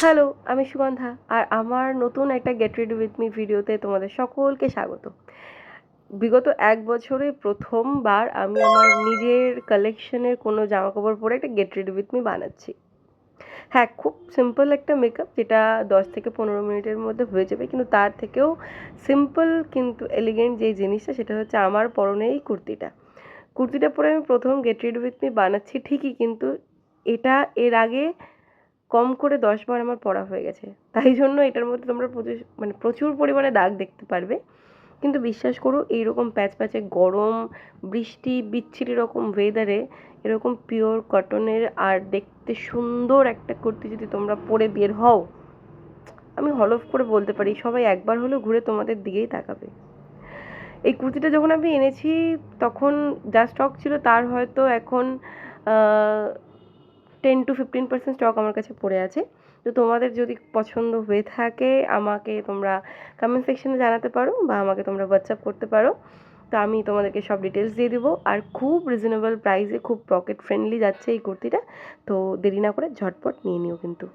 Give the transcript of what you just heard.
Hello, আমি সুগন্ধা আর আমার নতুন একটা গেট রেডি উইথ মি ভিডিওতে তোমাদের সকলকে স্বাগত। বিগত ১ বছরে ১ম বার আমি আমার নিজের কালেকশনের কোনো জামাকাপড় পরে একটা গেট রেডি উইথ মি বানাচ্ছি। হ্যাঁ, খুব সিম্পল একটা মেকআপ যেটা ১০ থেকে ১৫ মিনিটের মধ্যে হয়ে যাবে, কিন্তু তার থেকেও সিম্পল কিন্তু এলিগেন্ট যেই জিনিসটা সেটা হচ্ছে আমার পরনে এই কুর্তিটা পরে আমি ১ম গেট রেডি উইথ মি বানাচ্ছি ঠিকই, কিন্তু এটা এর আগে কম করে ১০ বার আমার পড়া হয়ে গেছে। তাই জন্য এটার মধ্যে তোমরা প্রচুর পরিমাণে দাগ দেখতে পারবে। কিন্তু বিশ্বাস করো, এইরকম প্যাচে গরম, বৃষ্টি, বিচ্ছিরি রকম ওয়েদারে এরকম পিওর কটনের আর দেখতে সুন্দর একটা কুর্তি যদি তোমরা পরে বের হও, আমি হলফ করে বলতে পারি সবাই একবার হলেও ঘুরে তোমাদের দিকেই তাকাবে। এই কুর্তিটা যখন আমি এনেছি তখন যা স্টক ছিল তার হয়তো এখন 10-15% স্টক আমার কাছে পড়ে আছে। তো তোমাদের যদি পছন্দ হয়ে থাকে আমাকে তোমরা কমেন্ট সেকশনে জানাতে পারো বা আমাকে তোমরা হোয়াটসঅ্যাপ করতে পারো। তো আমি তোমাদেরকে সব ডিটেলস দিয়ে দেবো। আর খুব রিজনেবল প্রাইসে খুব পকেট ফ্রেন্ডলি যাচ্ছে এই কুর্তিটা। তো দেরি না করে ঝটপট নিয়ে নিও কিন্তু।